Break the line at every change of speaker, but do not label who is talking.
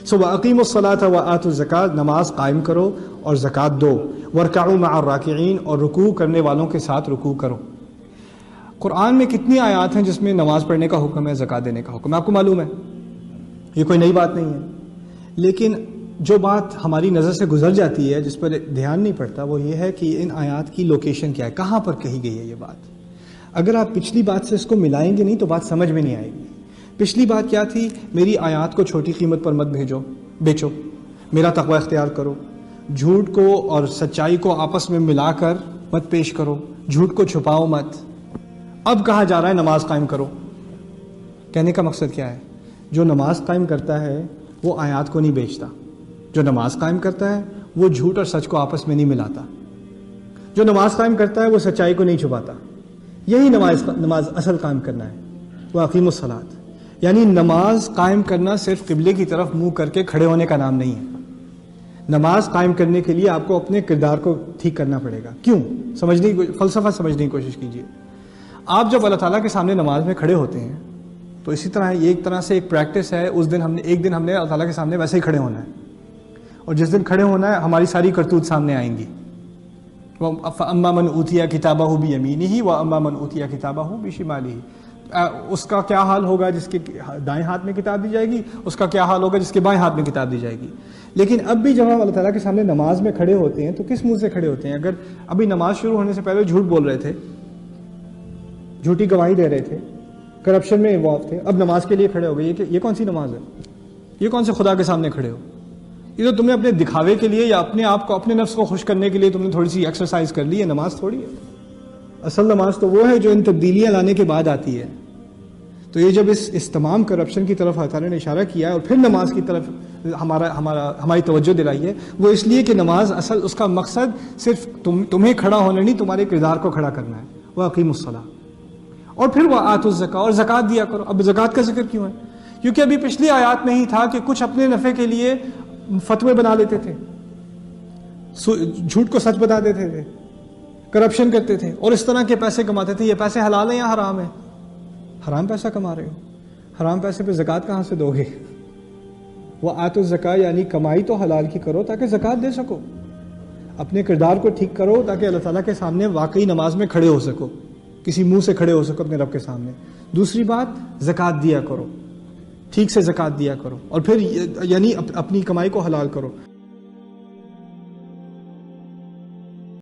سو وَأَقِيمُوا الصَّلَاةَ وَآتُوا الزَّكَاةَ، نماز قائم کرو اور زکوٰۃ دو، وَارْكَعُوا مَعَ الرَّاكِعِينَ، اور رکوع کرنے والوں کے ساتھ رکوع کرو۔ قرآن میں کتنی آیات ہیں جس میں نماز پڑھنے کا حکم ہے، زکوٰۃ دینے کا حکم ہے؟ آپ کو معلوم ہے، یہ کوئی نئی بات نہیں ہے، لیکن جو بات ہماری نظر سے گزر جاتی ہے، جس پر دھیان نہیں پڑتا، وہ یہ ہے کہ ان آیات کی لوکیشن کیا ہے، کہاں پر کہی گئی ہے یہ بات۔ اگر آپ پچھلی بات سے اس کو ملائیں گے نہیں تو بات سمجھ میں نہیں آئے گی۔ پچھلی بات کیا تھی؟ میری آیات کو چھوٹی قیمت پر مت بیچو، میرا تقوی اختیار کرو، جھوٹ کو اور سچائی کو آپس میں ملا کر مت پیش کرو، جھوٹ کو چھپاؤ مت۔ اب کہا جا رہا ہے نماز قائم کرو۔ کہنے کا مقصد کیا ہے؟ جو نماز قائم کرتا ہے وہ آیات کو نہیں بیچتا، جو نماز قائم کرتا ہے وہ جھوٹ اور سچ کو آپس میں نہیں ملاتا، جو نماز قائم کرتا ہے وہ سچائی کو نہیں چھپاتا۔ یہی نماز اصل قائم کرنا ہے، وَأَقِیمُوا الصَّلَاةَ۔ یعنی نماز قائم کرنا صرف قبلے کی طرف منہ کر کے کھڑے ہونے کا نام نہیں ہے۔ نماز قائم کرنے کے لیے آپ کو اپنے کردار کو ٹھیک کرنا پڑے گا۔ کیوں؟ فلسفہ سمجھنے کی کوشش کیجیے۔ آپ جب اللہ تعالیٰ کے سامنے نماز میں کھڑے ہوتے ہیں تو اسی طرح یہ ایک طرح سے ایک پریکٹس ہے، ایک دن ہم نے اللہ تعالیٰ کے سامنے ویسے ہی کھڑے ہونا ہے، اور جس دن کھڑے ہونا ہے ہماری ساری کرتوت سامنے آئیں گی۔ فَأَمَّا مَنْ أُوتِيَ كِتَابَهُ بِيَمِينِهِ وَأَمَّا مَنْ أُوتِيَ كِتَابَهُ بِشِمَالِهِ۔ اس کا کیا حال ہوگا جس کے دائیں ہاتھ میں کتاب دی جائے گی، اس کا کیا حال ہوگا جس کے بائیں ہاتھ میں کتاب دی جائے گی۔ لیکن اب بھی جب ہم اللہ تعالیٰ کے سامنے نماز میں کھڑے ہوتے ہیں تو کس منہ سے کھڑے ہوتے ہیں؟ اگر ابھی نماز شروع ہونے سے پہلے جھوٹ بول رہے تھے، جھوٹی گواہی دے رہے تھے، کرپشن میں انوالو تھے، اب نماز کے لیے کھڑے ہو گئے، یہ کون سی نماز ہے؟ یہ کون سے خدا کے سامنے کھڑے ہو؟ یہ تو تم نے اپنے دکھاوے کے لیے یا اپنے آپ کو، اپنے نفس کو خوش کرنے کے لیے تم نے تھوڑی سی ایکسرسائز کر لی ہے، نماز تھوڑی ہے۔ اصل نماز تو وہ ہے جو ان تبدیلیاں لانے کے بعد آتی ہے۔ تو یہ جب اس تمام کرپشن کی طرف اللہ تعالیٰ نے اشارہ کیا ہے اور پھر نماز کی طرف ہماری توجہ دلائی ہے، وہ اس لیے کہ نماز اصل اس کا مقصد صرف تمہیں کھڑا ہونا نہیں، تمہارے کردار کو کھڑا کرنا ہے۔ وَأَقِیمُوا الصَّلَاةَ، اور پھر وَآتُوا الزَّکَاۃَ، اور زکوٰۃ دیا کرو۔ اب زکوٰۃ کا ذکر کیوں ہے؟ کیونکہ ابھی پچھلی آیات میں ہی تھا کہ کچھ اپنے نفع کے لیے فتوے بنا لیتے تھے، جھوٹ کو سچ بتا دیتے تھے، کرپشن کرتے تھے اور اس طرح کے پیسے کماتے تھے۔ یہ پیسے حلال ہیں یا حرام ہیں؟ حرام پیسہ کما رہے ہو، حرام پیسے پہ زکوٰۃ کہاں سے دو گے؟ وَآتُوا الزَّکَاۃَ، یعنی کمائی تو حلال کی کرو تاکہ زکوٰۃ دے سکو، اپنے کردار کو ٹھیک کرو تاکہ اللہ تعالیٰ کے سامنے واقعی نماز میں کھڑے ہو سکو، کسی منہ سے کھڑے ہو سکو اپنے رب کے سامنے۔ دوسری بات، زکوٰۃ دیا کرو، ٹھیک سے زکوٰۃ دیا کرو، اور پھر یعنی اپنی کمائی کو حلال کرو۔